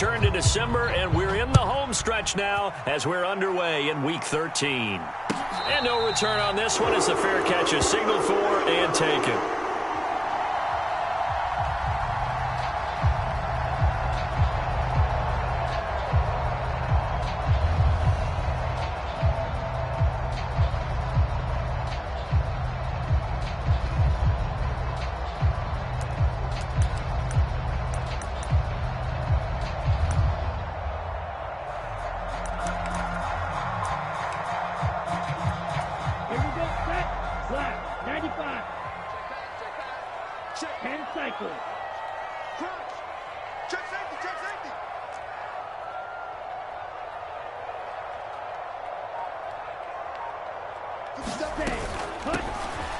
return to December, and we're in the home stretch now as we're underway in Week 13. And no return on this one as the fair catch is signaled for and taken.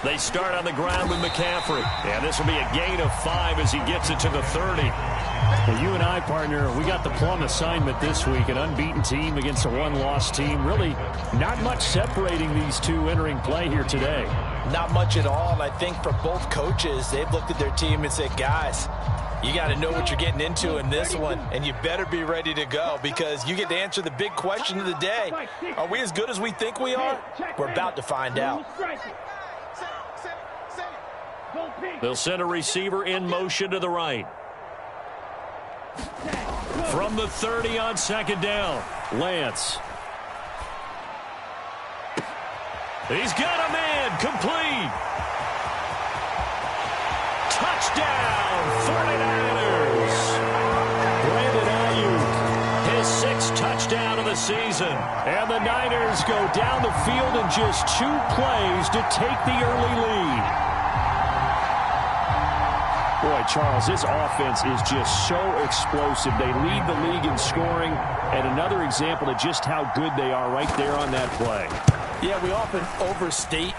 They start on the ground with McCaffrey. And this will be a gain of 5 as he gets it to the 30. Well, you and I, partner, we got the plum assignment this week. An unbeaten team against a one-loss team. Really not much separating these two entering play here today. Not much at all. And I think for both coaches, they've looked at their team and said, guys, you got to know what you're getting into in this one, and you better be ready to go because you get to answer the big question of the day. Are we as good as we think we are? We're about to find out. They'll send a receiver in motion to the right. From the 30 on second down, Lance. He's got a man, complete. Touchdown, 49ers. Brandon Ayuk, his 6th touchdown of the season. And the Niners go down the field in just 2 plays to take the early lead. Boy, Charles, this offense is just so explosive. They lead the league in scoring, and another example of just how good they are right there on that play. Yeah, we often overstate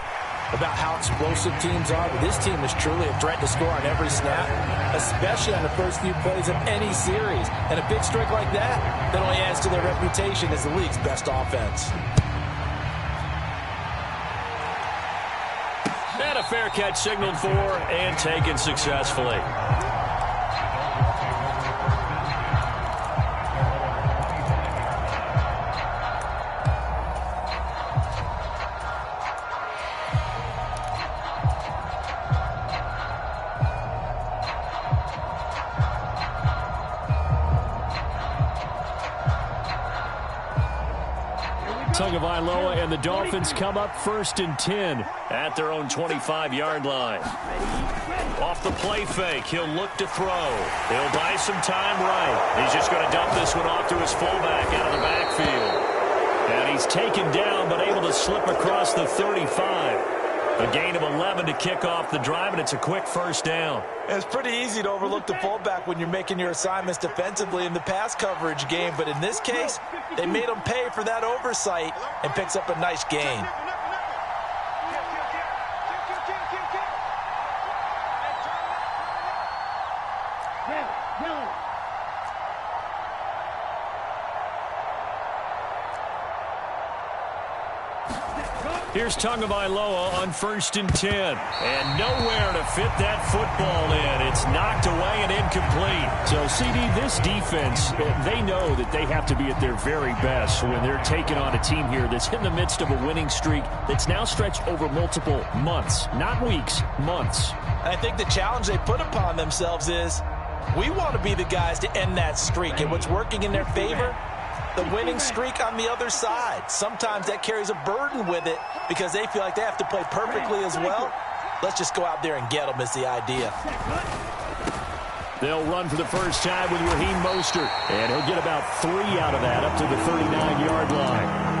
about how explosive teams are, but this team is truly a threat to score on every snap, especially on the first few plays of any series. And a big streak like that only adds to their reputation as the league's best offense. And a fair catch signaled for and taken successfully. Tagovailoa and the Dolphins come up 1st and 10 at their own 25-yard line. Off the play fake, he'll look to throw. He'll buy some time right. He's just going to dump this one off to his fullback out of the backfield. And he's taken down but able to slip across the 35. A gain of 11 to kick off the drive, and it's a quick first down. It's pretty easy to overlook the fullback when you're making your assignments defensively in the pass coverage game, but in this case, they made him pay for that oversight and picks up a nice gain. Here's Tagovailoa on 1st and 10. And nowhere to fit that football in. It's knocked away and incomplete. So, CD, this defense, they know that they have to be at their very best when they're taking on a team here that's in the midst of a winning streak that's now stretched over multiple months. Not weeks, months. I think the challenge they put upon themselves is we want to be the guys to end that streak. And what's working in their favor? The winning streak on the other side. Sometimes that carries a burden with it because they feel like they have to play perfectly as well. Let's just go out there and get them is the idea. They'll run for the first time with Raheem Mostert, and he'll get about 3 out of that up to the 39-yard line.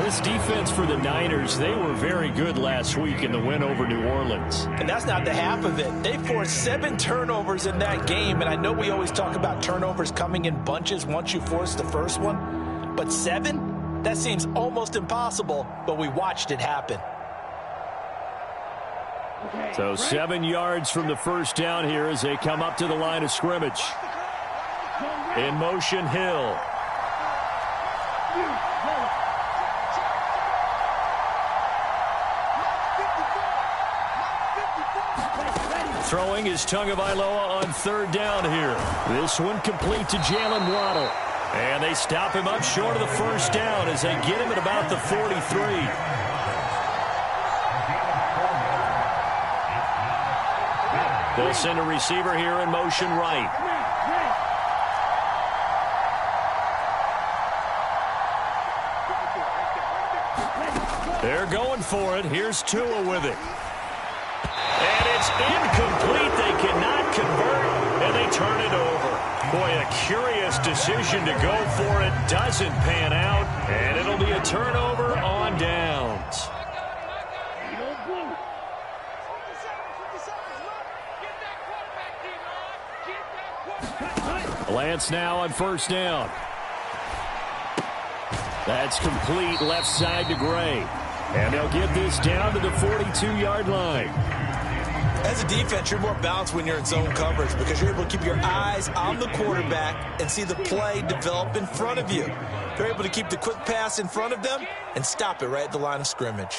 This defense for the Niners, they were very good last week in the win over New Orleans. And that's not the half of it. They forced 7 turnovers in that game, and I know we always talk about turnovers coming in bunches once you force the first one, but 7? That seems almost impossible, but we watched it happen. So 7 yards from the first down here as they come up to the line of scrimmage. In motion, Hill. Throwing is Tagovailoa on third down here. This one complete to Jalen Waddle. And they stop him up short of the first down as they get him at about the 43. They'll send a receiver here in motion right. They're going for it. Here's Tua with it. And it's incomplete. They cannot convert, and they turn it over. Boy, a curious decision to go for it. Doesn't pan out, and it'll be a turnover on downs. Lance now on first down. That's complete left side to Gray. And they'll get this down to the 42-yard line. As a defense, you're more balanced when you're in zone coverage because you're able to keep your eyes on the quarterback and see the play develop in front of you. You're able to keep the quick pass in front of them and stop it right at the line of scrimmage.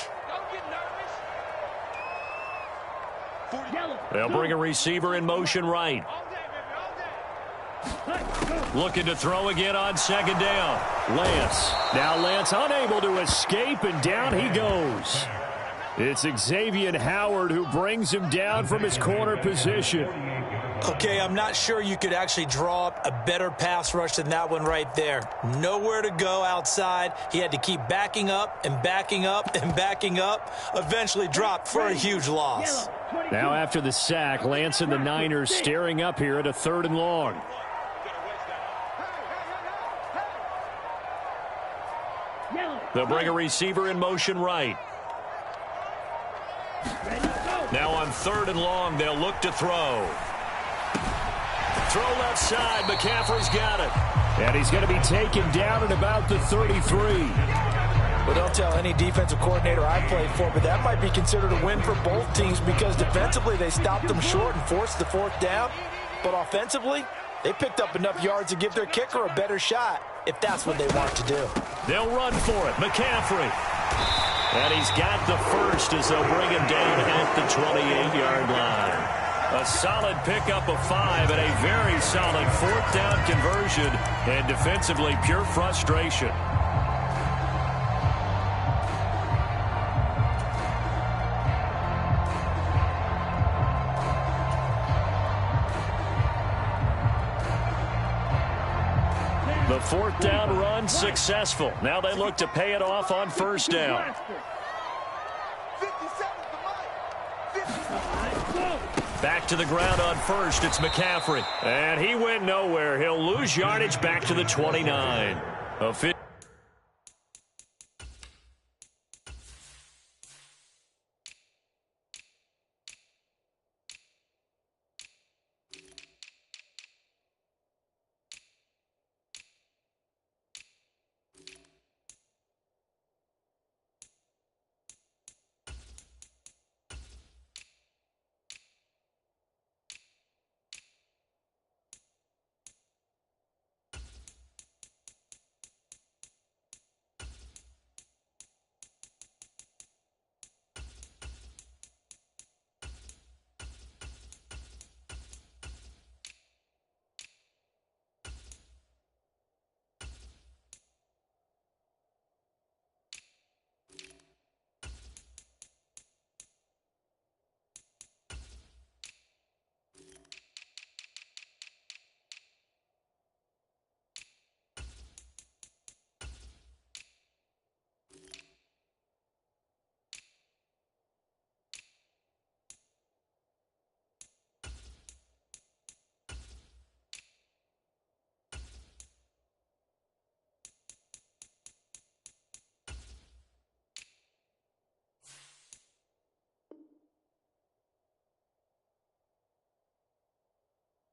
They'll bring a receiver in motion right. Looking to throw again on second down. Lance. Now Lance unable to escape, and down he goes. It's Xavier Howard who brings him down from his corner position. Okay, I'm not sure you could actually draw up a better pass rush than that one right there. Nowhere to go outside. He had to keep backing up and backing up and backing up. Eventually dropped for a huge loss. Now after the sack, Lance and the Niners staring up here at a 3rd and long. They'll bring a receiver in motion right. Now on 3rd and long, they'll look to throw. Throw left side. McCaffrey's got it. And he's going to be taken down at about the 33. Well, don't tell any defensive coordinator I played for, but that might be considered a win for both teams because defensively they stopped them short and forced the 4th down. But offensively, they picked up enough yards to give their kicker a better shot if that's what they want to do. They'll run for it. McCaffrey. And he's got the first as they'll bring him down at the 28-yard line. A solid pickup of 5 and a very solid 4th down conversion. And defensively, pure frustration. The 4th down run successful. Now they look to pay it off on 1st down. Back to the ground on 1st. It's McCaffrey. And he went nowhere. He'll lose yardage back to the 29.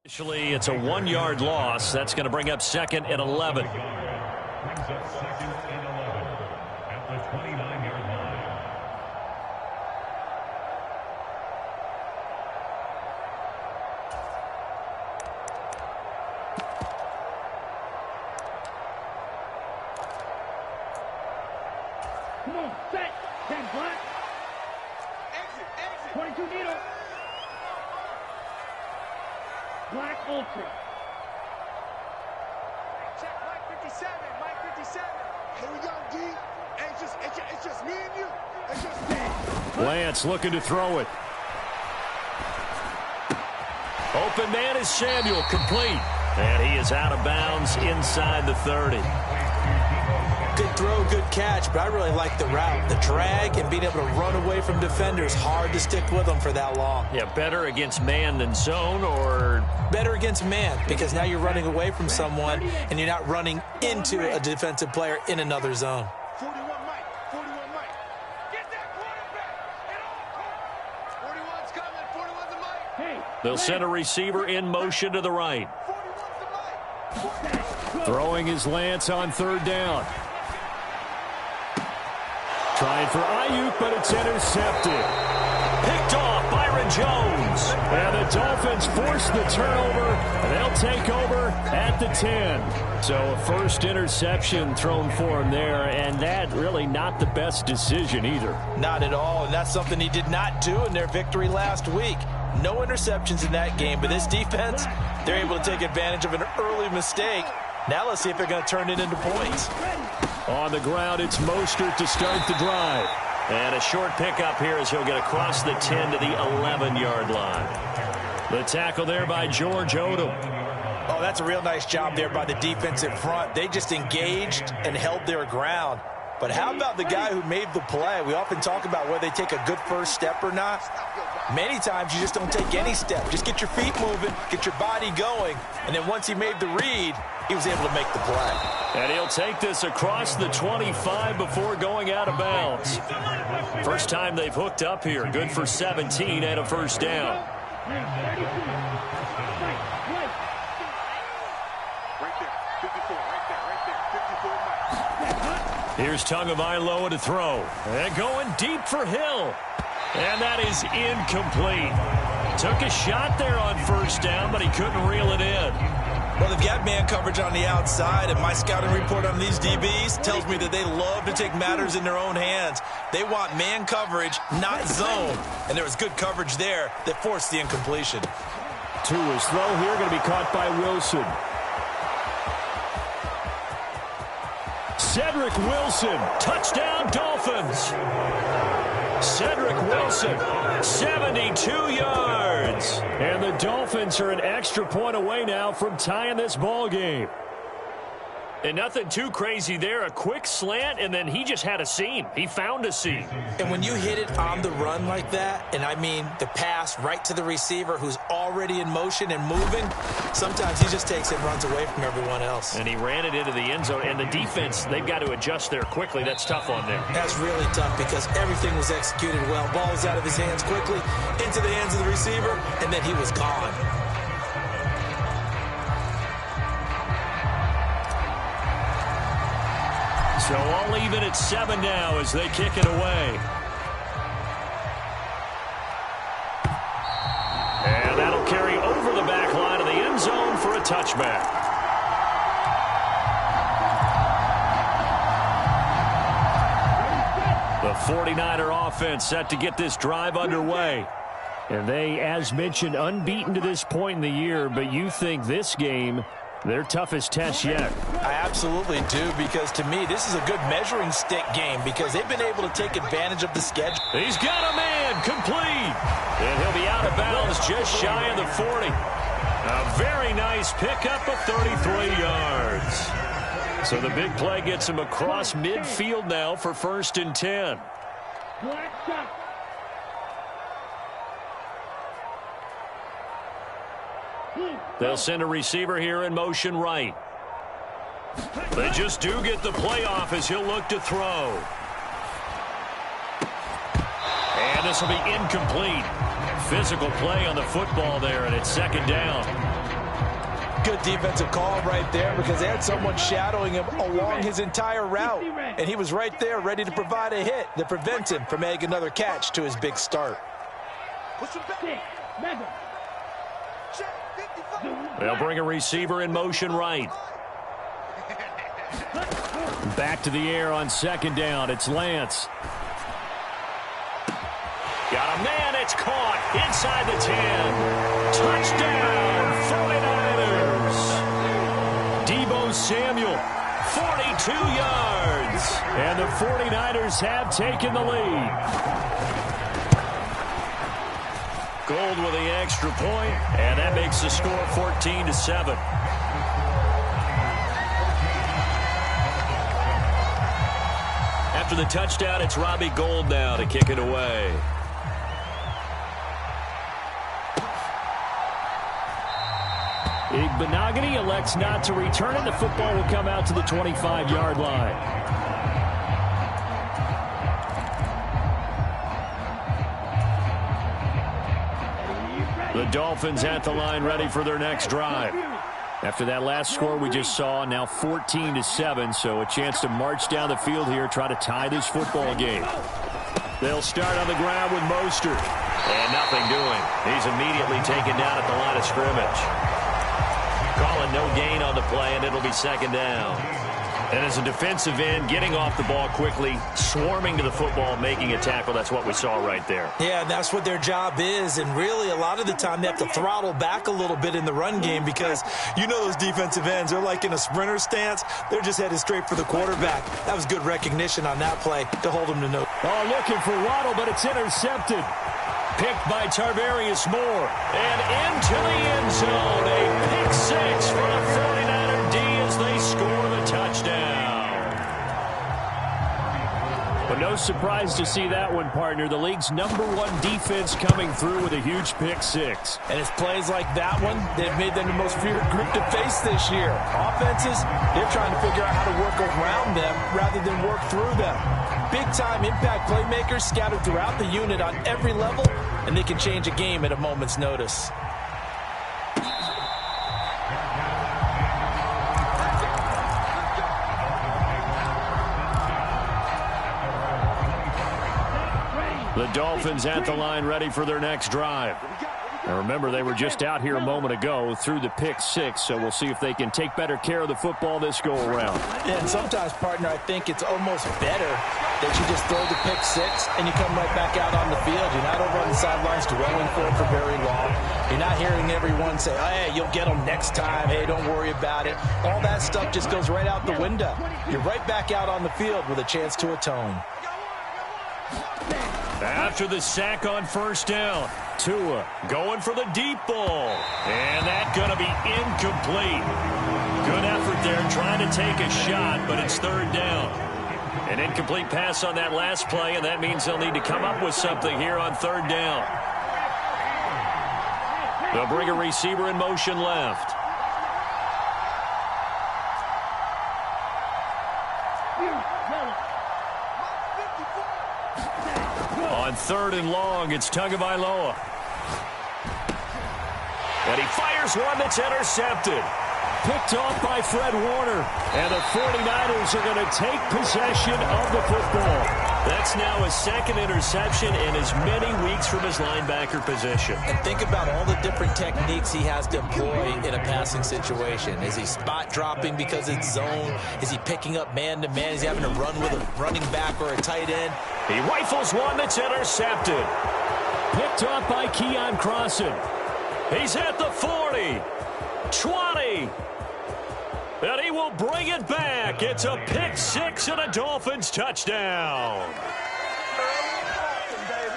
Initially, it's a 1-yard loss. That's going to bring up 2nd and 11. Brings up 2nd and 11 at the 29-yard line. Come on, set, 10 black. Exit, exit. 22 needle. Black Ultra. Check Mike 57, Mike 57. Here we go, D. Hey, it's just me and you. It's just me. Lance looking to throw it. Open man is Samuel, complete. And he is out of bounds inside the 30. Good throw, good catch, but I really like the route. The drag and being able to run away from defenders, hard to stick with them for that long. Yeah, better against man than zone, or better against man, because now you're running away from someone and you're not running into a defensive player in another zone. 41 Mike, 41 Mike. Get that quarterback. It all comes. 41's coming, 41's the Mike. Hey. they'll send a receiver in motion to the right. 41's the Mike. Throwing his Lance on third down. Trying for Ayuk, but it's intercepted. Picked off Byron Jones. And the Dolphins force the turnover, and they'll take over at the 10. So a first interception thrown for him there, and that really not the best decision either. Not at all, and that's something he did not do in their victory last week. No interceptions in that game, but this defense, they're able to take advantage of an early mistake. Now let's see if they're going to turn it into points. On the ground, it's Mostert to start the drive. And a short pickup here as he'll get across the 10 to the 11-yard line. The tackle there by George Odom. Oh, that's a real nice job there by the defensive front. They just engaged and held their ground. But how about the guy who made the play? We often talk about whether they take a good first step or not. Many times you just don't take any step. Just get your feet moving, get your body going, and then once he made the read, he was able to make the play. And he'll take this across the 25 before going out of bounds. First time they've hooked up here. Good for 17 and a first down. Right there, 54, right there, 54 Mike. Here's Tagovailoa to throw. And going deep for Hill. And that is incomplete. Took a shot there on first down, but he couldn't reel it in. Well, they've got man coverage on the outside, and my scouting report on these DBs tells me that they love to take matters in their own hands. They want man coverage, not zone. And there was good coverage there that forced the incompletion. To his throw here, going to be caught by Wilson. Cedric Wilson, touchdown Dolphins. Cedric Wilson, 72 yards. And the Dolphins are an extra point away now from tying this ball game. And nothing too crazy there. A quick slant, and then he just had a seam. He found a seam. And when you hit it on the run like that, and I mean the pass right to the receiver who's already in motion and moving, sometimes he just takes it and runs away from everyone else. And he ran it into the end zone. And the defense, they've got to adjust there quickly. That's tough on them. That's really tough because everything was executed well. Ball was out of his hands quickly, into the hands of the receiver, and then he was gone. So all even at 7 now as they kick it away. And that'll carry over the back line of the end zone for a touchback. The 49er offense set to get this drive underway. And they, as mentioned, unbeaten to this point in the year, but you think this game their toughest test yet. I absolutely do, because to me, this is a good measuring stick game because they've been able to take advantage of the schedule. He's got a man complete. And he'll be out of bounds just shy of the 40. A very nice pickup of 33 yards. So the big play gets him across midfield now for 1st and 10. Black shot. They'll send a receiver here in motion right. They just do get the play off as he'll look to throw. And this will be incomplete. Physical play on the football there, and it's 2nd down. Good defensive call right there because they had someone shadowing him along his entire route. And he was right there ready to provide a hit that prevents him from making another catch to his big start. They'll bring a receiver in motion right. Back to the air on 2nd down. It's Lance. Got a man. It's caught. inside the 10. Touchdown, 49ers. Deebo Samuel, 42 yards. And the 49ers have taken the lead. Gold with the extra point, and that makes the score 14-7. After the touchdown, it's Robbie Gould now to kick it away. Benogany elects not to return it. The football will come out to the 25-yard line. The Dolphins at the line ready for their next drive. After that last score we just saw, now 14-7, so a chance to march down the field here, try to tie this football game. They'll start on the ground with Mostert. And nothing doing. He's immediately taken down at the line of scrimmage. Calling no gain on the play, and it'll be second down. And as a defensive end, getting off the ball quickly, swarming to the football, making a tackle, that's what we saw right there. Yeah, and that's what their job is. And really, a lot of the time, they have to throttle back a little bit in the run game because you know those defensive ends, they're like in a sprinter stance. They're just headed straight for the quarterback. That was good recognition on that play to hold him to no. Oh, looking for Waddle, but it's intercepted. Picked by Tarvarius Moore. And into the end zone. A pick six for the 49er D as they score the touchdown. But no surprise to see that one, partner. The league's #1 defense coming through with a huge pick six. And it's plays like that one that have made them the most feared group to face this year. Offenses, they're trying to figure out how to work around them rather than work through them. Big-time impact playmakers scattered throughout the unit on every level, and they can change a game at a moment's notice. The Dolphins at the line ready for their next drive. Now remember, they were just out here a moment ago through the pick six, so we'll see if they can take better care of the football this go-around. And sometimes, partner, I think it's almost better that you just throw the pick six and you come right back out on the field. You're not over on the sidelines dwelling for it for very long. You're not hearing everyone say, hey, you'll get them next time. Hey, don't worry about it. All that stuff just goes right out the window. You're right back out on the field with a chance to atone. After the sack on first down, Tua going for the deep ball. And that's going to be incomplete. Good effort there trying to take a shot, but it's third down. An incomplete pass on that last play, and that means they'll need to come up with something here on third down. They'll bring a receiver in motion left. On third and long, it's Tagovailoa. And he fires one that's intercepted. Picked off by Fred Warner. And the 49ers are going to take possession of the football. That's now his second interception in as many weeks from his linebacker position. And think about all the different techniques he has to employ in a passing situation. Is he spot dropping because it's zone? Is he picking up man-to-man? Is he having to run with a running back or a tight end? He rifles one that's intercepted. Picked off by Keon Crossan. He's at the 40, 20, and he will bring it back. It's a pick six and a Dolphins touchdown.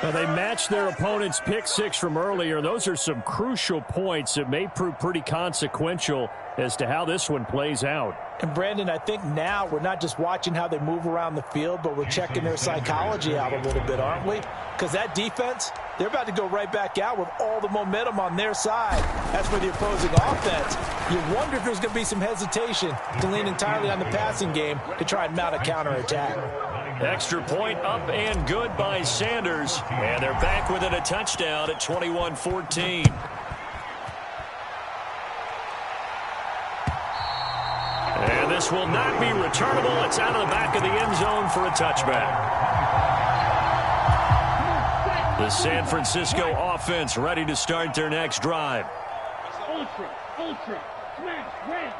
Well, they matched their opponent's pick six from earlier. Those are some crucial points that may prove pretty consequential as to how this one plays out. And, Brandon, I think now we're not just watching how they move around the field, but we're checking their psychology out a little bit, aren't we? Because that defense, they're about to go right back out with all the momentum on their side. As for the opposing offense, you wonder if there's going to be some hesitation to lean entirely on the passing game to try and mount a counterattack. Extra point up and good by Sanders. And they're back within a touchdown at 21-14. And this will not be returnable. It's out of the back of the end zone for a touchback. The San Francisco offense ready to start their next drive. Ultra, smash, red.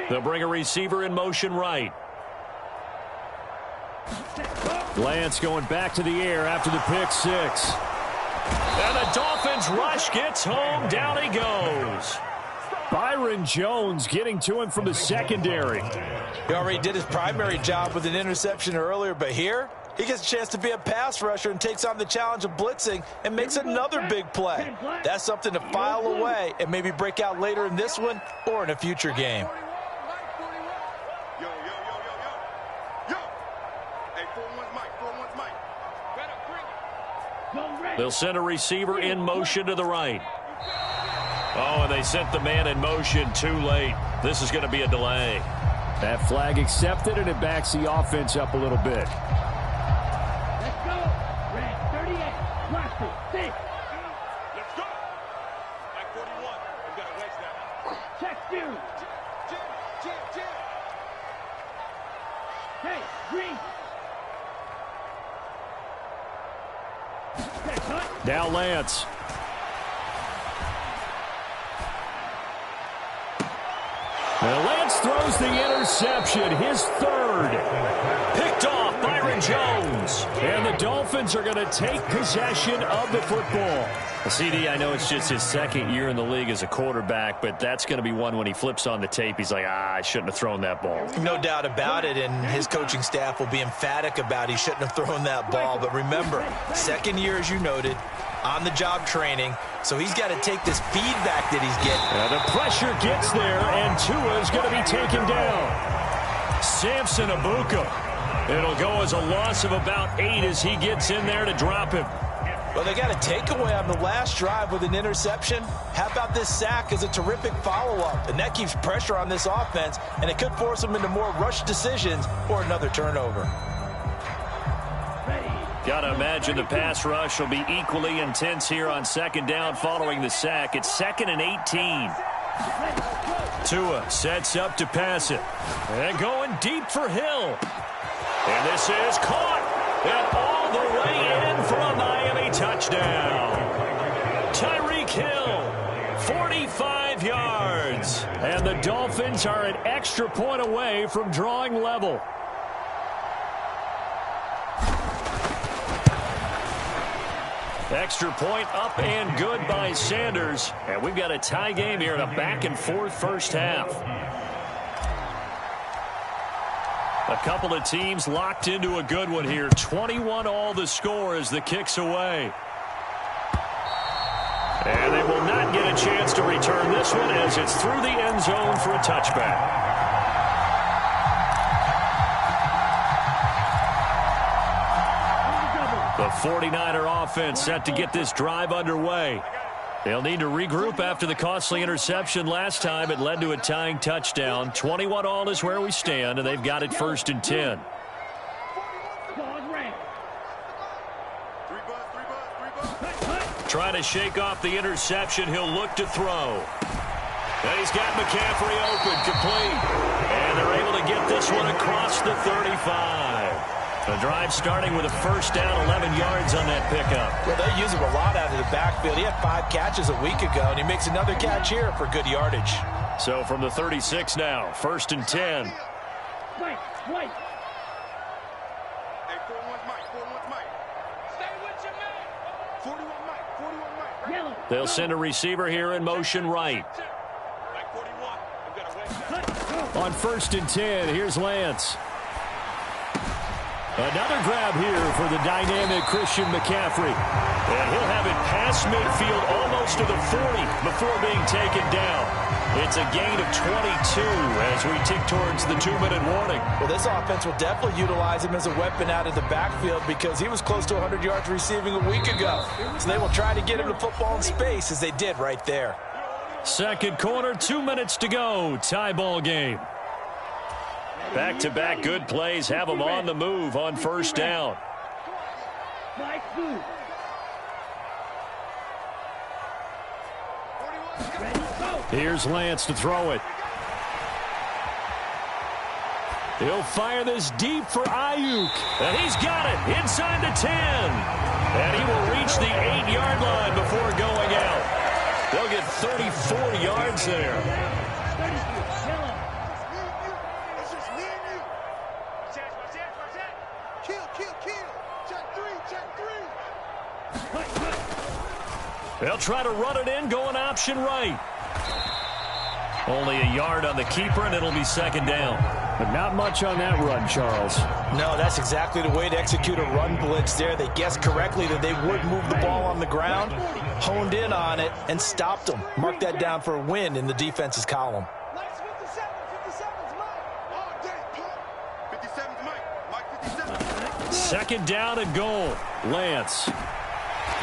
They'll bring a receiver in motion right. Lance going back to the air after the pick six. And the Dolphins rush gets home. Down he goes. Byron Jones getting to him from the secondary. He already did his primary job with an interception earlier, but here he gets a chance to be a pass rusher and takes on the challenge of blitzing and makes another big play. That's something to file away and maybe break out later in this one or in a future game. They'll send a receiver in motion to the right. Oh, and they sent the man in motion too late. This is going to be a delay. That flag accepted, and it backs the offense up a little bit. Let's go. Red 38. Watch it. 6. Let's go. Like 41. We've got to waste that. Check 2. Jim. Hey, green. Check cut. Now Lance. And Lance throws the interception, his third. Picked off Byron Jones. And the Dolphins are going to take possession of the football. CD, I know it's just his second year in the league as a quarterback, but that's going to be one when he flips on the tape. He's like, I shouldn't have thrown that ball. No doubt about it, and his coaching staff will be emphatic about he shouldn't have thrown that ball. But remember, second year, as you noted, on-the-job training, so he's got to take this feedback that he's getting. The pressure gets there, and Tua is going to be taken down. Samson Abuka. It'll go as a loss of about 8 as he gets in there to drop him. Well, they got a takeaway on the last drive with an interception. How about this sack as a terrific follow-up? And that keeps pressure on this offense, and it could force them into more rushed decisions or another turnover. Got to imagine the pass rush will be equally intense here on second down following the sack. It's 2nd and 18. Tua sets up to pass it. And going deep for Hill. And this is caught. And all the way in for a Miami touchdown. Tyreek Hill, 45 yards. And the Dolphins are an extra point away from drawing level. Extra point up and good by Sanders. And we've got a tie game here in a back-and-forth first half. A couple of teams locked into a good one here. 21 all the score as the kick's away. And they will not get a chance to return this one as it's through the end zone for a touchback. The 49er offense set to get this drive underway. They'll need to regroup after the costly interception last time. It led to a tying touchdown. 21 all is where we stand, and they've got it 1st and 10. Trying to shake off the interception. He'll look to throw. And he's got McCaffrey open, complete. And they're able to get this one across the 35. The drive starting with a first down, 11 yards on that pickup. Well, they use him a lot out of the backfield. He had 5 catches a week ago, and he makes another catch here for good yardage. So from the 36 now, 1st and 10. Wait. Hey, 4-1 Mike. Stay with your man. 41 Mike. Yellow. They'll send a receiver here in motion right. Like 41. We've got to waste that. On 1st and 10, here's Lance. Another grab here for the dynamic Christian McCaffrey. And he'll have it past midfield almost to the 40 before being taken down. It's a gain of 22 as we tick towards the 2-minute warning. Well, this offense will definitely utilize him as a weapon out of the backfield because he was close to 100 yards receiving a week ago. So they will try to get him the football in space as they did right there. Second quarter, 2 minutes to go. Tie ball game. Back-to-back good plays have them on the move on first down. Here's Lance to throw it. He'll fire this deep for Ayuk. And he's got it inside the 10. And he will reach the 8-yard line before going out. They'll get 34 yards there. Kill. They'll try to run it in, going option right. Only a yard on the keeper, and it'll be second down. But not much on that run, Charles. No, that's exactly the way to execute a run blitz there. They guessed correctly that they would move the ball on the ground, honed in on it, and stopped them. Mark that down for a win in the defense's column. Nice 57. 57's Mike. All day, Pop. 57's Mike. Mike 57. Second down and goal. Lance.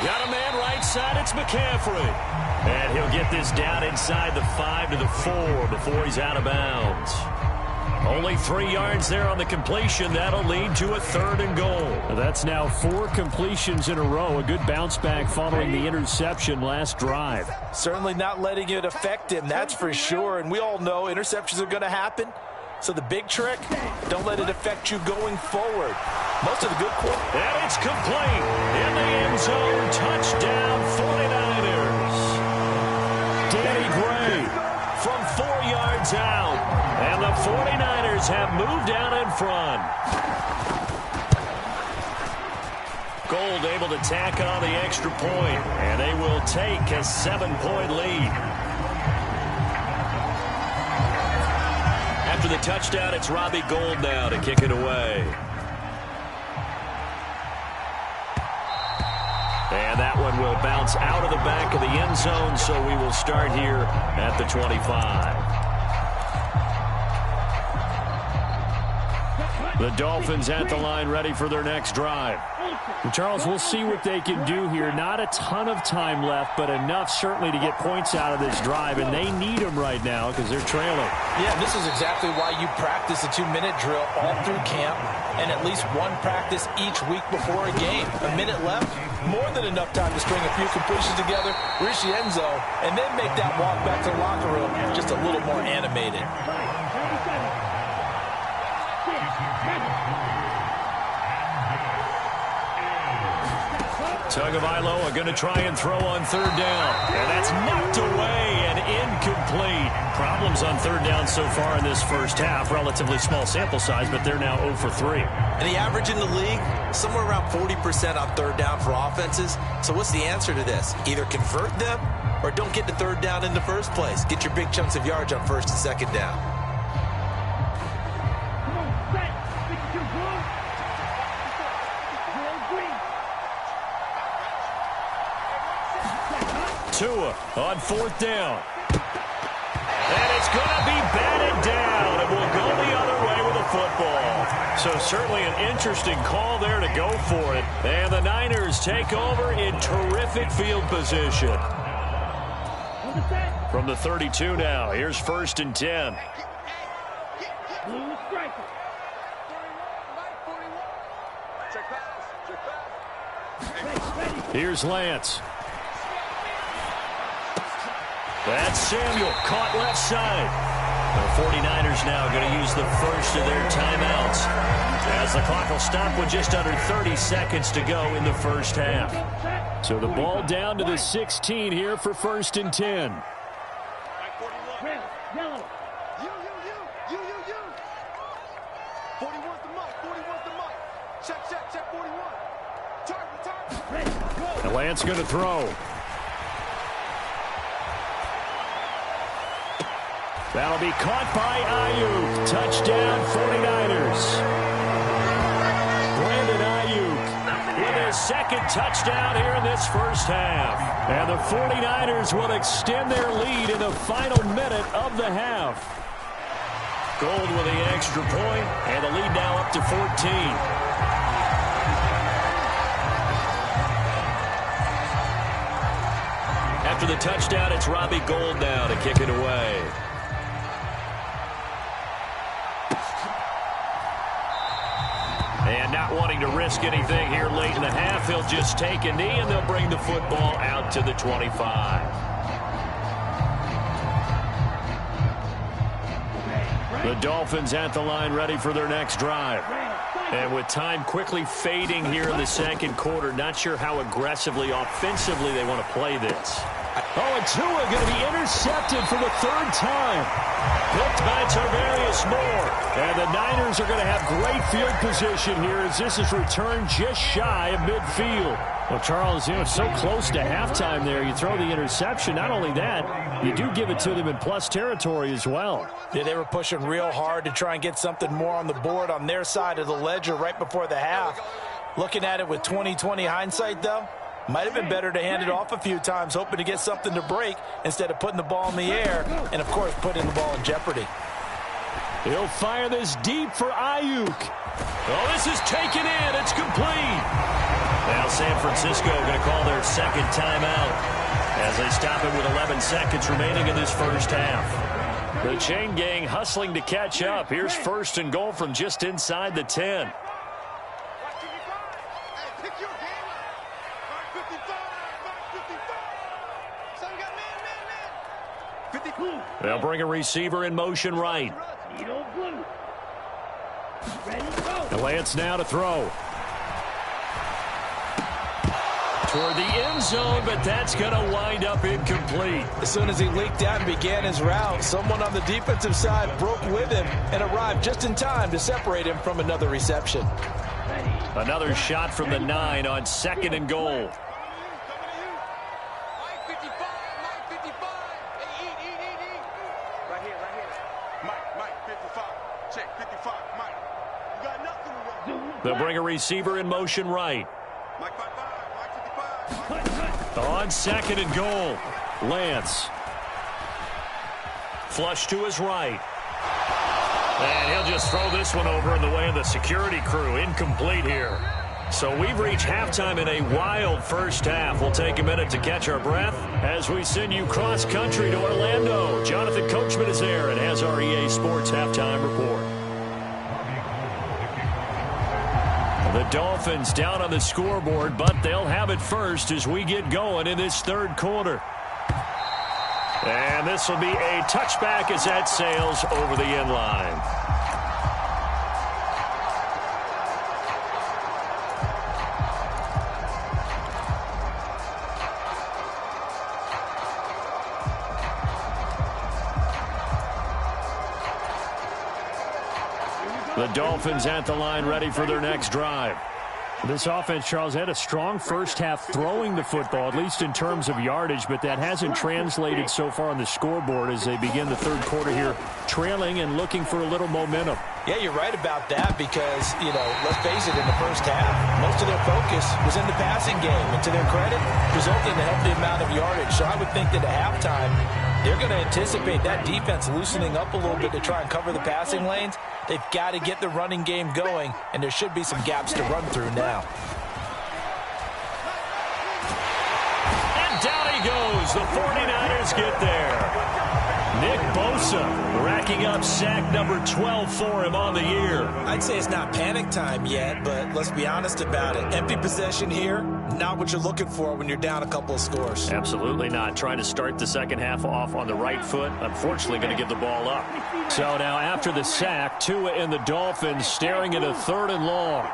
Got a man right side. It's McCaffrey. And he'll get this down inside the 5 to the 4 before he's out of bounds. Only 3 yards there on the completion. That'll lead to a 3rd and goal. That's now 4 completions in a row. A good bounce back following the interception last drive. Certainly not letting it affect him, that's for sure. And we all know interceptions are going to happen. So the big trick, don't let it affect you going forward. Most of the good quarter. And it's complete. In the end zone. Touchdown 49ers. Danny Gray from 4 yards out. And the 49ers have moved out in front. Gold able to tack on the extra point. And they will take a 7-point lead. After the touchdown, it's Robbie Gould now to kick it away. And that one will bounce out of the back of the end zone, so we will start here at the 25. The Dolphins at the line ready for their next drive. And Charles, we'll see what they can do here. Not a ton of time left, but enough certainly to get points out of this drive, and they need them right now because they're trailing. Yeah, this is exactly why you practice a 2-minute drill all through camp and at least one practice each week before a game. A minute left, more than enough time to string a few completions together, reach the end zone, and then make that walk back to the locker room just a little more animated. Tagovailoa going to try and throw on 3rd down. And that's knocked away and incomplete. Problems on 3rd down so far in this first half. Relatively small sample size, but they're now 0 for 3. And the average in the league, somewhere around 40% on 3rd down for offenses. So what's the answer to this? Either convert them or don't get to 3rd down in the first place. Get your big chunks of yards on 1st and 2nd down. Tua on 4th down. And it's going to be batted down. It will go the other way with a football. So certainly an interesting call there to go for it. And the Niners take over in terrific field position. From the 32 now, here's 1st and 10. Here's Lance. That's Samuel, caught left side. The 49ers now going to use the first of their timeouts as the clock will stop with just under 30 seconds to go in the first half. So the ball down to the 16 here for 1st and 10. Yellow. You. 41's the mark. 41's the mark. Check 41. Target. And Lance going to throw. That'll be caught by Ayuk. Touchdown 49ers. Brandon Ayuk with his 2nd touchdown here in this first half. And the 49ers will extend their lead in the final minute of the half. Gold with the extra point, and the lead now up to 14. After the touchdown, it's Robbie Gould now to kick it away. And not wanting to risk anything here late in the half, he'll just take a knee, and they'll bring the football out to the 25. The Dolphins at the line ready for their next drive. And with time quickly fading here in the 2nd quarter, not sure how aggressively, offensively they want to play this. Oh, and Tua going to be intercepted for the 3rd time. Picked by Tarvarius Moore. And the Niners are going to have great field position here as this is returned just shy of midfield. Well, Charles, so close to halftime there. You throw the interception. Not only that, you do give it to them in plus territory as well. Yeah, they were pushing real hard to try and get something more on the board on their side of the ledger right before the half. Looking at it with 20/20 hindsight, though, might have been better to hand it off a few times, hoping to get something to break instead of putting the ball in the air and, of course, putting the ball in jeopardy. He'll fire this deep for Ayuk. Oh, this is taken in. It's complete. Now San Francisco going to call their second timeout as they stop it with 11 seconds remaining in this first half. The chain gang hustling to catch up. Here's first and goal from just inside the 10. They'll bring a receiver in motion right. Lance now to throw. Toward the end zone, but that's going to wind up incomplete. As soon as he leaked out and began his route, someone on the defensive side broke with him and arrived just in time to separate him from another reception. Another shot from the 9 on second and goal. They'll bring a receiver in motion right. On second and goal, Lance. Flush to his right. And he'll just throw this one over in the way of the security crew. Incomplete here. So we've reached halftime in a wild first half. We'll take a minute to catch our breath as we send you cross-country to Orlando. Jonathan Coachman is there and has our EA Sports halftime report. The Dolphins down on the scoreboard, but they'll have it first as we get going in this third quarter. And this will be a touchback as that sails over the end line. The Dolphins at the line ready for their next drive. This offense, Charles, had a strong first half throwing the football, at least in terms of yardage, but that hasn't translated so far on the scoreboard as they begin the third quarter here, trailing and looking for a little momentum. Yeah, you're right about that because, let's face it, in the first half, most of their focus was in the passing game. And to their credit, resulted in a healthy amount of yardage. So I would think that at halftime, they're going to anticipate that defense loosening up a little bit to try and cover the passing lanes. They've got to get the running game going, and there should be some gaps to run through now. And down he goes. The 49ers get there. Nick Bosa racking up sack number 12 for him on the year. I'd say it's not panic time yet, but let's be honest about it. Empty possession here, not what you're looking for when you're down a couple of scores. Absolutely not. Trying to start the second half off on the right foot. Unfortunately, going to give the ball up. So now after the sack, Tua and the Dolphins staring at a third and long.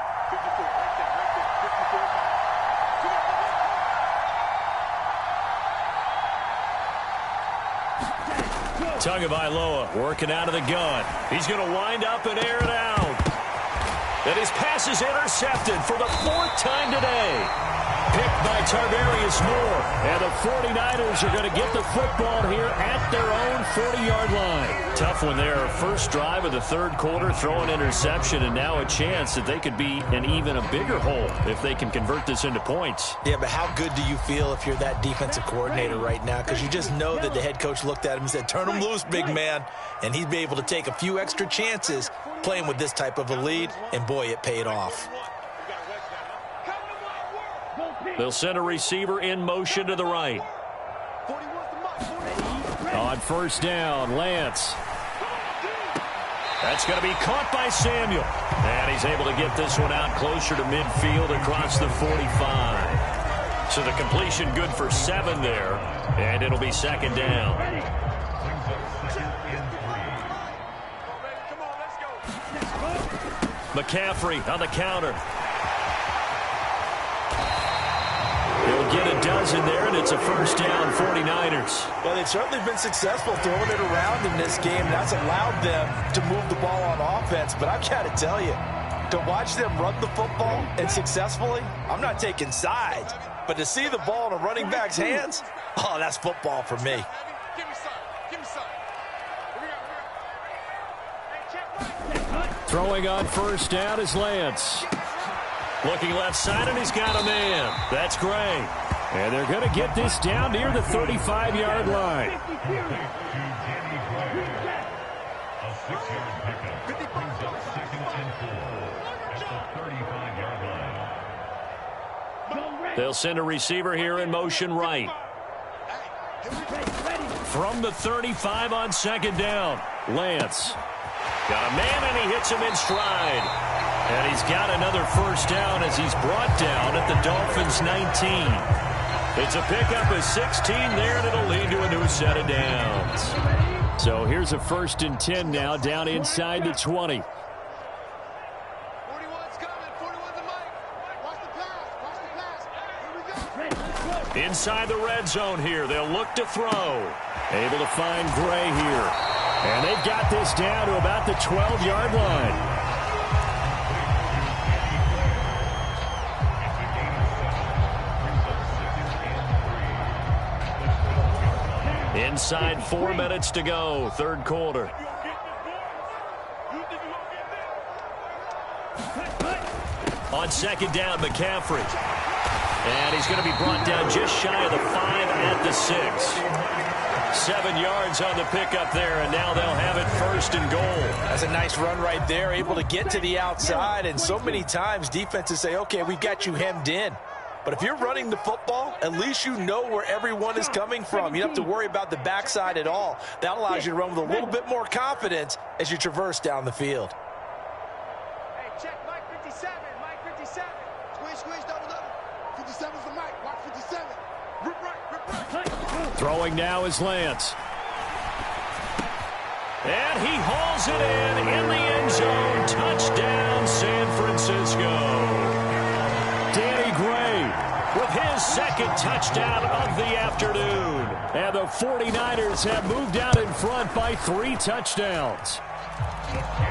Tagovailoa working out of the gun. He's going to wind up and air it out. And his pass is intercepted for the fourth time today. Picked by Tarvarius Moore. And the 49ers are going to get the football here at their own 40-yard line. Tough one there. First drive of the third quarter, throw an interception, and now a chance that they could be in even a bigger hole if they can convert this into points. Yeah, but how good do you feel if you're that defensive coordinator right now? Because you just know that the head coach looked at him and said, turn him loose, big man. And he'd be able to take a few extra chances playing with this type of a lead, and boy, it paid off. They'll send a receiver in motion to the right. On first down, Lance. That's going to be caught by Samuel. And he's able to get this one out closer to midfield across the 45. So the completion good for 7 there. And it'll be second down. McCaffrey on the counter. He'll get a dozen there, and it's a first down, 49ers. Well, they've certainly been successful throwing it around in this game. That's allowed them to move the ball on offense. But I've got to tell you, to watch them run the football and successfully, I'm not taking sides. But to see the ball in a running back's hands, oh, that's football for me. Give me some. Give me some. Here we go. Throwing on first down is Lance. Looking left side, and he's got a man. That's Gray. And they're going to get this down near the 35-yard line. A 6-yard pickup brings up 2nd and 4 at the 35-yard line. They'll send a receiver here in motion right. From the 35 on second down, Lance. Got a man, and he hits him in stride. And he's got another first down as he's brought down at the Dolphins' 19. It's a pickup of 16 there, and it'll lead to a new set of downs. So here's a 1st and 10 now, down inside the 20. 41's coming. 41's the mic. Watch the pass. Watch the pass. Here we go. Inside the red zone here, they'll look to throw. Able to find Gray here. And they've got this down to about the 12-yard line. Inside 4 minutes to go, third quarter. On second down, McCaffrey. And he's going to be brought down just shy of the 5 at the 6. 7 yards on the pickup there, and now they'll have it 1st and goal. That's a nice run right there, able to get to the outside. And so many times defenses say, okay, we've got you hemmed in. But if you're running the football, at least you know where everyone is coming from. You don't have to worry about the backside at all. That allows you to run with a little bit more confidence as you traverse down the field. Hey, check Mike 57. Mike 57. Squish, double. 57's the mic. Watch 57. Rip right. Throwing now is Lance. And he hauls it in the end zone. Touchdown, San Francisco. Danny Gray with his 2nd touchdown of the afternoon. And the 49ers have moved out in front by 3 touchdowns.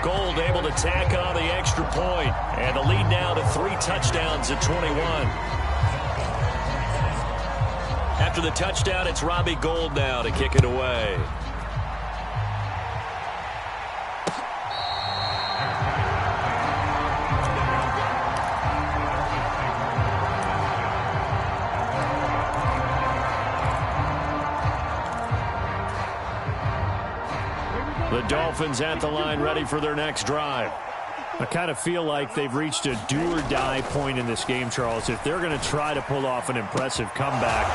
Gold able to tack on the extra point. And the lead now to 3 touchdowns at 21. After the touchdown, it's Robbie Gould now to kick it away. The Dolphins at the line, ready for their next drive. I kind of feel like they've reached a do-or-die point in this game, Charles. If they're going to try to pull off an impressive comeback,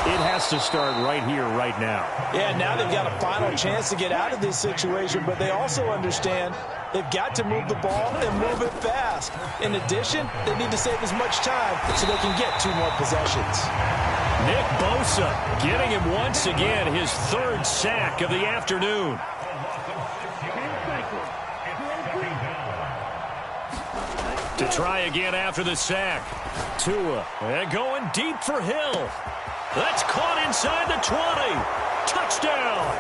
it has to start right here, right now. Yeah, now they've got a final chance to get out of this situation, but they also understand they've got to move the ball and move it fast. In addition, they need to save as much time so they can get 2 more possessions. Nick Bosa getting him once again, his 3rd sack of the afternoon. To try again after the sack. Tua, and going deep for Hill. That's caught inside the 20. Touchdown.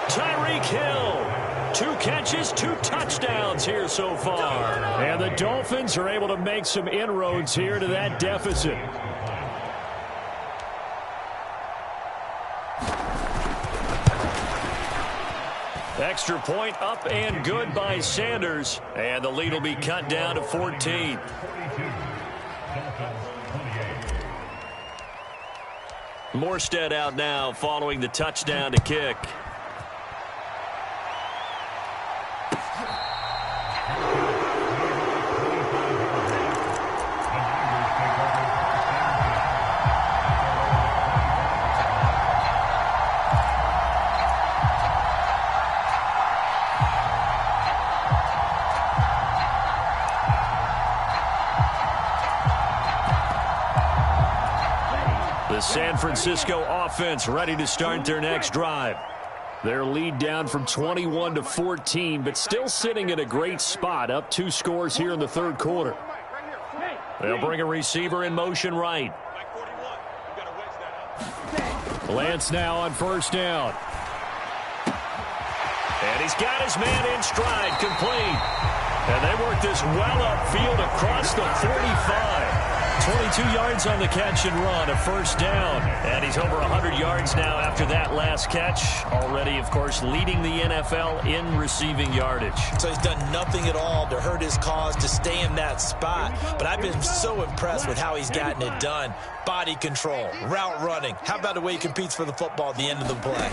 Tyreek Hill. 2 catches, 2 touchdowns here so far. And the Dolphins are able to make some inroads here to that deficit. Extra point up and good by Sanders. And the lead will be cut down to 14. Morstead out now following the touchdown to kick. The San Francisco offense ready to start their next drive. Their lead down from 21 to 14, but still sitting in a great spot, up 2 scores here in the third quarter. They'll bring a receiver in motion right. Lance now on first down. And he's got his man in stride, complete. And they work this well upfield across the 45. 22 yards on the catch and run, a first down. And he's over 100 yards now after that last catch. Already, of course, leading the NFL in receiving yardage. So he's done nothing at all to hurt his cause to stay in that spot. But I've been so impressed with how he's gotten it done. Body control, route running. How about the way he competes for the football at the end of the play?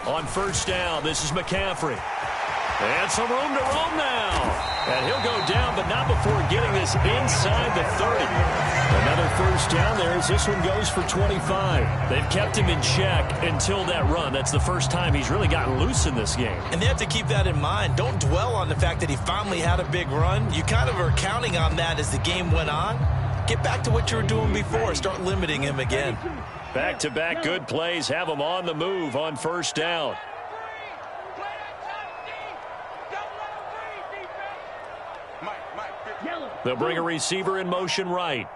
On first down, this is McCaffrey. And some room to roam now. And he'll go down, but not before getting this inside the 30. Another first down there as this one goes for 25. They've kept him in check until that run. That's the first time he's really gotten loose in this game. And they have to keep that in mind. Don't dwell on the fact that he finally had a big run. You kind of are counting on that as the game went on. Get back to what you were doing before. Start limiting him again. Back-to-back good plays have him on the move on first down. They'll bring a receiver in motion right.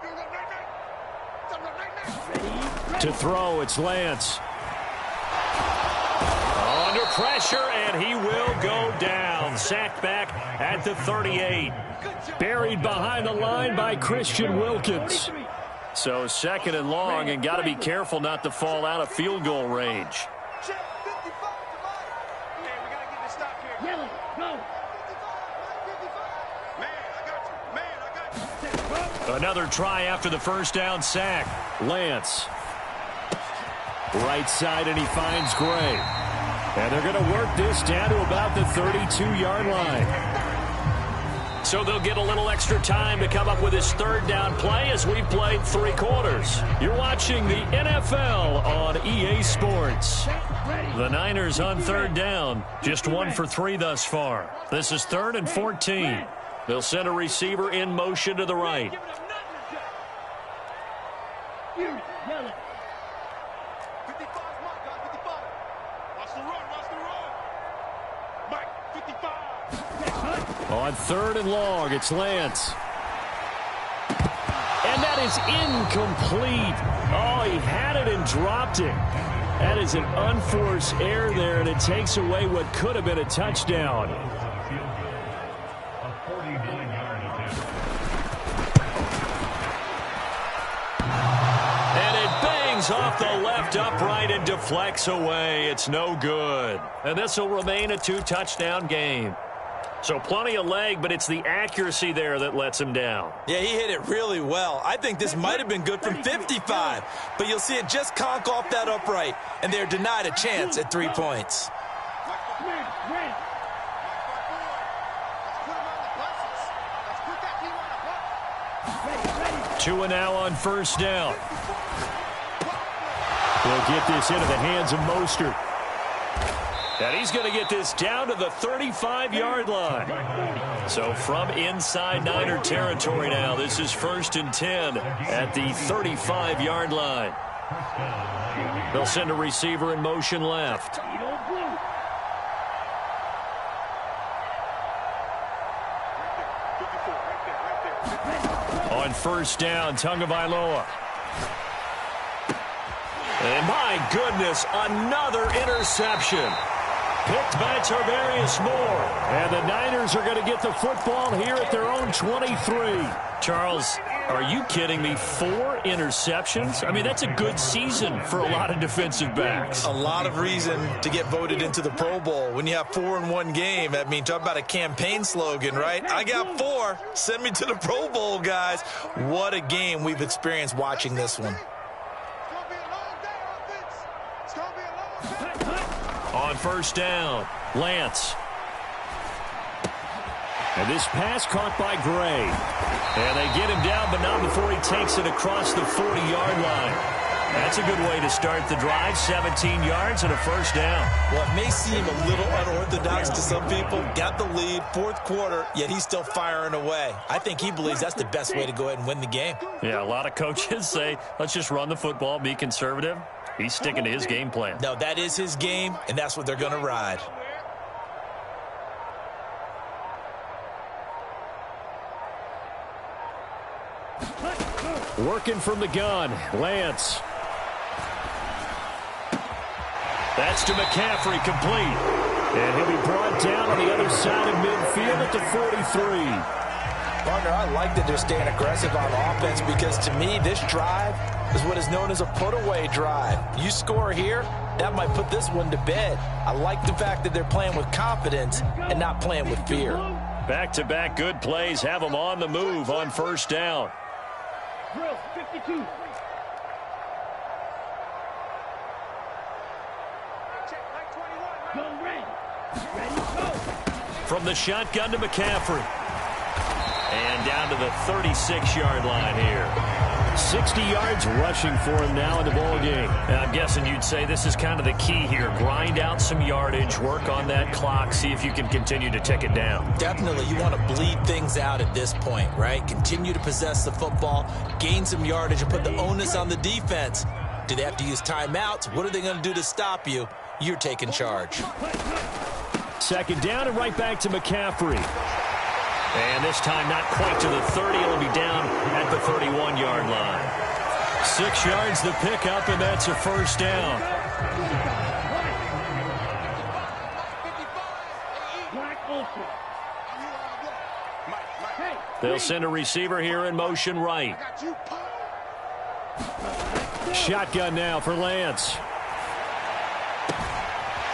To throw, it's Lance. Under pressure, and he will go down. Sacked back at the 38. Buried behind the line by Christian Wilkins. So second and long, and got to be careful not to fall out of field goal range. Another try after the first down sack. Lance. Right side, and he finds Gray. And they're going to work this down to about the 32-yard line. So they'll get a little extra time to come up with his third down play as we've played 3 quarters. You're watching the NFL on EA Sports. The Niners on third down. Just 1 for 3 thus far. This is 3rd and 14. They'll send a receiver in motion to the right. On 3rd and long, it's Lance. And that is incomplete. Oh, he had it and dropped it. That is an unforced error there, and it takes away what could have been a touchdown. And it bangs off the left upright and deflects away. It's no good. And this will remain a 2-touchdown game. So plenty of leg, but it's the accuracy there that lets him down. Yeah, he hit it really well. I think this might have been good from 55, but you'll see it just conk off that upright, and they're denied a chance at 3 points. Two and now on first down. They'll get this into the hands of Mostert. And he's going to get this down to the 35-yard line. So from inside Niner territory now, this is 1st and 10 at the 35-yard line. They'll send a receiver in motion left. On first down, Tagovailoa. And my goodness, another interception. Picked by Tarvarius Moore. And the Niners are going to get the football here at their own 23. Charles, are you kidding me? 4 interceptions? I mean, that's a good season for a lot of defensive backs. A lot of reason to get voted into the Pro Bowl. When you have 4 in one game, I mean, talk about a campaign slogan, right? I got 4. Send me to the Pro Bowl, guys. What a game we've experienced watching this one. On first down, Lance. And this pass caught by Gray. And they get him down, but not before he takes it across the 40-yard line. That's a good way to start the drive. 17 yards and a first down. Well, it may seem a little unorthodox to some people. Got the lead, 4th quarter, yet he's still firing away. I think he believes that's the best way to go ahead and win the game. Yeah, a lot of coaches say, let's just run the football, be conservative. He's sticking to his game plan. No, that is his game, and that's what they're going to ride. Working from the gun, Lance. That's to McCaffrey, complete. And he'll be brought down on the other side of midfield at the 43. Partner, I like that they're staying aggressive on offense because to me, this drive is what is known as a put-away drive. You score here, that might put this one to bed. I like the fact that they're playing with confidence and not playing with fear. Back-to-back good plays have them on the move on first down. Drill 52. Go red. Ready, go. From the shotgun to McCaffrey. And down to the 36-yard line here. 60 yards rushing for him now in the ball game. And I'm guessing you'd say this is kind of the key here. Grind out some yardage, work on that clock, see if you can continue to tick it down. Definitely, you want to bleed things out at this point, right? Continue to possess the football, gain some yardage, and put the onus on the defense. Do they have to use timeouts? What are they going to do to stop you? You're taking charge. Second down and right back to McCaffrey. And this time not quite to the 30. It'll be down at the 31-yard line. 6 yards the pickup, and that's a first down. They'll send a receiver here in motion right. Shotgun now for Lance.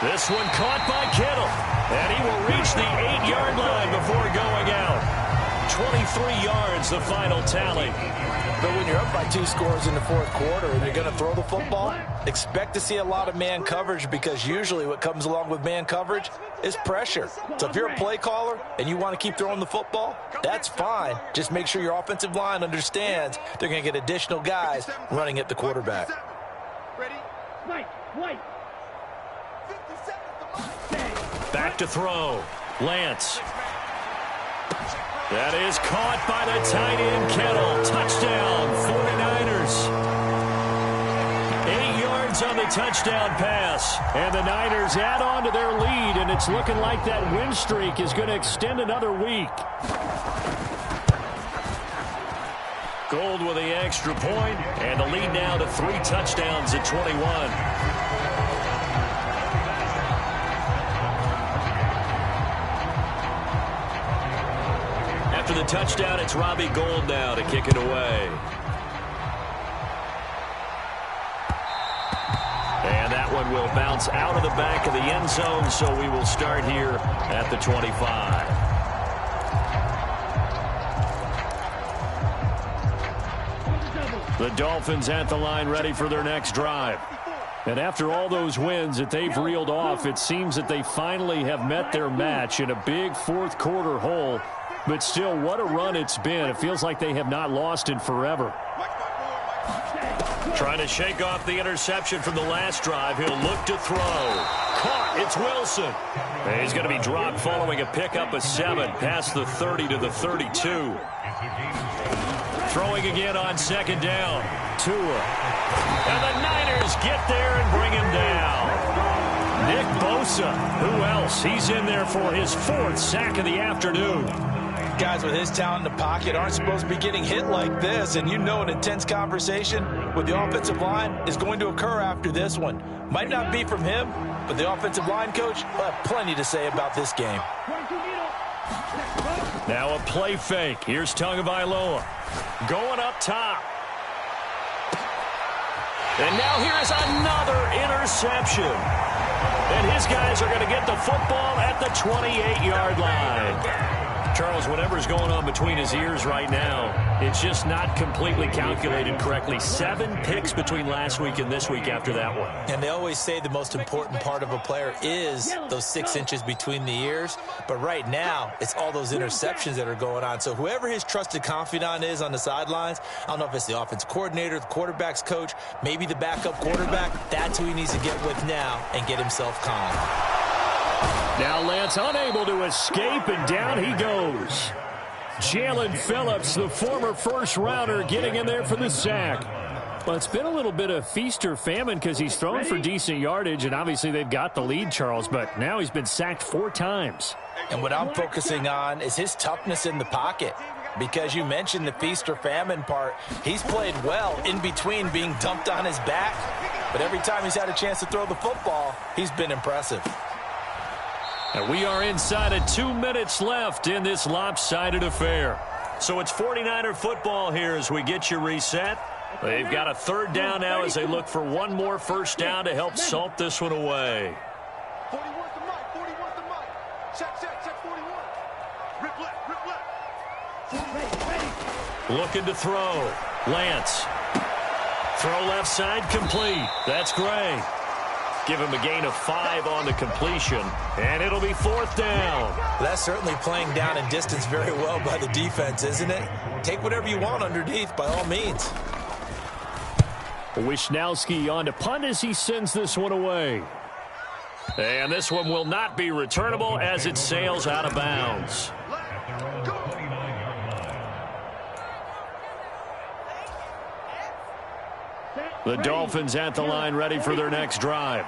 This one caught by Kittle. And he will reach the 8-yard line before going out. 23 yards, the final tally. But when you're up by 2 scores in the fourth quarter and you're going to throw the football, expect to see a lot of man coverage because usually what comes along with man coverage is pressure. So if you're a play caller and you want to keep throwing the football, that's fine. Just make sure your offensive line understands they're going to get additional guys running at the quarterback. Ready? White. Back to throw. Lance. That is caught by the tight end, Kittle. Touchdown, 49ers. 8 yards on the touchdown pass. And the Niners add on to their lead, and it's looking like that win streak is going to extend another week. Gold with the extra point, and the lead now to 3 touchdowns at 21. After the touchdown, it's Robbie Gould now to kick it away. And that one will bounce out of the back of the end zone, so we will start here at the 25. The Dolphins at the line ready for their next drive. And after all those wins that they've reeled off, it seems that they finally have met their match in a big fourth quarter hole. But still, what a run it's been. It feels like they have not lost in forever. Trying to shake off the interception from the last drive. He'll look to throw. Caught. It's Wilson. And he's going to be dropped following a pickup of 7 past the 30 to the 32. Throwing again on second down. Tua. And the Niners get there and bring him down. Nick Bosa. Who else? He's in there for his 4th sack of the afternoon. Guys with his talent in the pocket aren't supposed to be getting hit like this, and you know an intense conversation with the offensive line is going to occur after this one. Might not be from him, but the offensive line coach will have plenty to say about this game. Now a play fake. Here's Tagovailoa going up top. And now here is another interception. And his guys are going to get the football at the 28-yard line. Charles, whatever's going on between his ears right now, it's just not completely calculated correctly. 7 picks between last week and this week after that one. And they always say the most important part of a player is those 6 inches between the ears. But right now, it's all those interceptions that are going on. So whoever his trusted confidant is on the sidelines, I don't know if it's the offense coordinator, the quarterback's coach, maybe the backup quarterback, that's who he needs to get with now and get himself calm. Now Lance unable to escape, and down he goes. Jalen Phillips, the former first-rounder, getting in there for the sack. Well, it's been a little bit of feast or famine because he's thrown for decent yardage, and obviously they've got the lead, Charles, but now he's been sacked 4 times. And what I'm focusing on is his toughness in the pocket. Because you mentioned the feast or famine part. He's played well in between being dumped on his back. but every time he's had a chance to throw the football, he's been impressive. And we are inside of 2 minutes left in this lopsided affair. So it's 49er football here as we get you reset. They've got a third down now as they look for one more first down to help salt this one away. 41's the mic, 41's the mic. Check 41. Rip left. Looking to throw. Lance. Throw left side, complete. That's Gray. Give him a gain of 5 on the completion, and it'll be fourth down. That's certainly playing down in distance very well by the defense, isn't it? Take whatever you want underneath, by all means. Wisnowski on to punt as he sends this one away. And this one will not be returnable as it sails out of bounds. The Dolphins at the line ready for their next drive.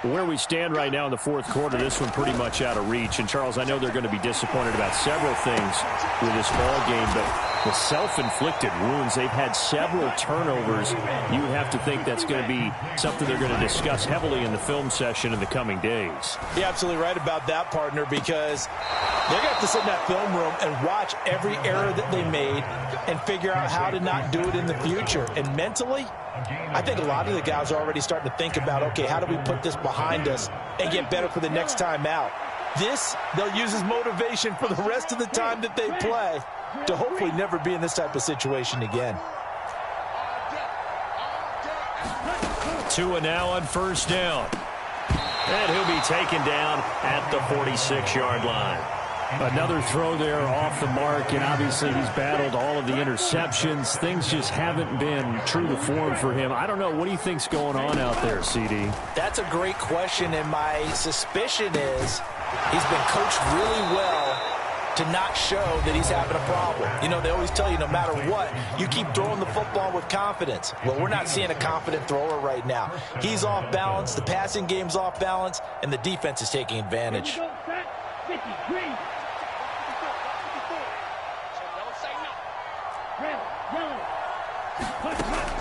Where we stand right now in the fourth quarter, this one pretty much out of reach. And, Charles, I know they're going to be disappointed about several things with this ball game, but the self-inflicted wounds, they've had several turnovers. You would have to think that's going to be something they're going to discuss heavily in the film session in the coming days. You're absolutely right about that, partner, because they're going to have to sit in that film room and watch every error that they made and figure out how to not do it in the future. And mentally, I think a lot of the guys are already starting to think about, okay, how do we put this behind us and get better for the next time out? This, they'll use as motivation for the rest of the time that they play to hopefully never be in this type of situation again. Tua now on first down. And he'll be taken down at the 46-yard line. Another throw there off the mark, and obviously he's battled all of the interceptions. Things just haven't been true to form for him. I don't know. What do you think's going on out there, CD? That's a great question, and my suspicion is he's been coached really well to not show that he's having a problem. You know, they always tell you no matter what, you keep throwing the football with confidence. Well, we're not seeing a confident thrower right now. He's off balance, the passing game's off balance, and the defense is taking advantage.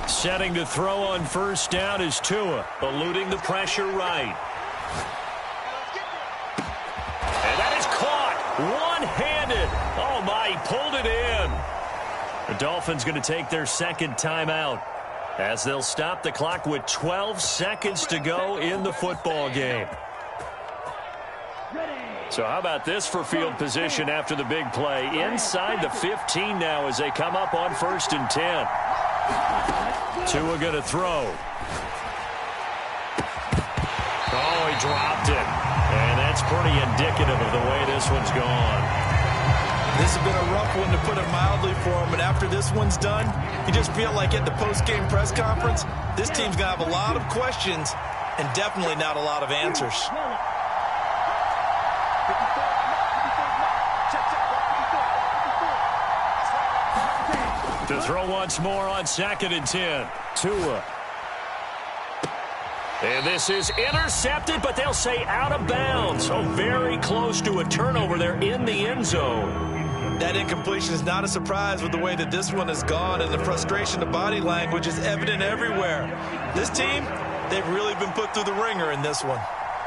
Setting to throw on first down is Tua, eluding the pressure right. And that is caught one-handed. Oh, my, he pulled it in. The Dolphins going to take their second timeout as they'll stop the clock with 12 seconds to go in the football game. So how about this for field position after the big play? Inside the 15 now as they come up on 1st and 10. Tua going to throw. Oh, he dropped it. And that's pretty indicative of the way this one's gone. This has been a rough one, to put it mildly, for him. And after this one's done, you just feel like at the post-game press conference, this team's going to have a lot of questions and definitely not a lot of answers. To throw once more on 2nd and 10. Tua. And this is intercepted, but they'll say out of bounds. So very close to a turnover there in the end zone. That incompletion is not a surprise with the way that this one has gone, and the frustration, the body language is evident everywhere. This team, they've really been put through the ringer in this one.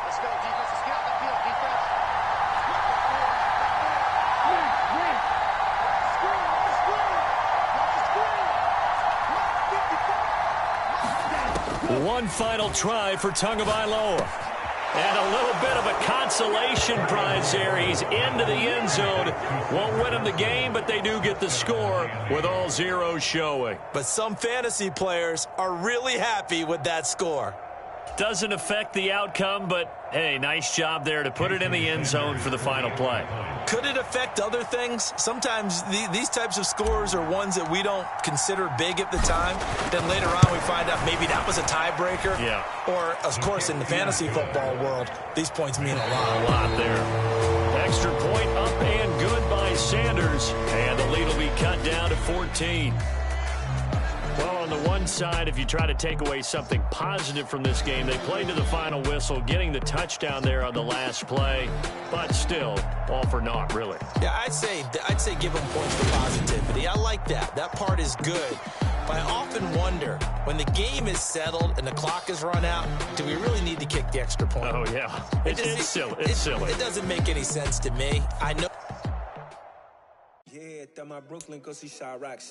Let's go, defense. Let's get out the field, defense. One final try for Tagovailoa. And a little bit of a consolation prize there. He's into the end zone. Won't win him the game, but they do get the score with all zeros showing. But some fantasy players are really happy with that score. Doesn't affect the outcome, but, hey, nice job there to put it in the end zone for the final play. Could it affect other things? Sometimes these types of scores are ones that we don't consider big at the time. Then later on we find out maybe that was a tiebreaker. Yeah. Or, of course, in the fantasy football world, these points mean a lot. A lot there. Extra point up and good by Sanders. And the lead will be cut down to 14. Well, on the one side, if you try to take away something positive from this game, they played to the final whistle, getting the touchdown there on the last play, but still, all for naught, really. Yeah, I'd say give them points for positivity. I like that. That part is good. But I often wonder, when the game is settled and the clock is run out, do we really need to kick the extra point? Oh, yeah. It's silly. It's silly. It doesn't make any sense to me. I know. Yeah, my Brooklyn, go see Chirac.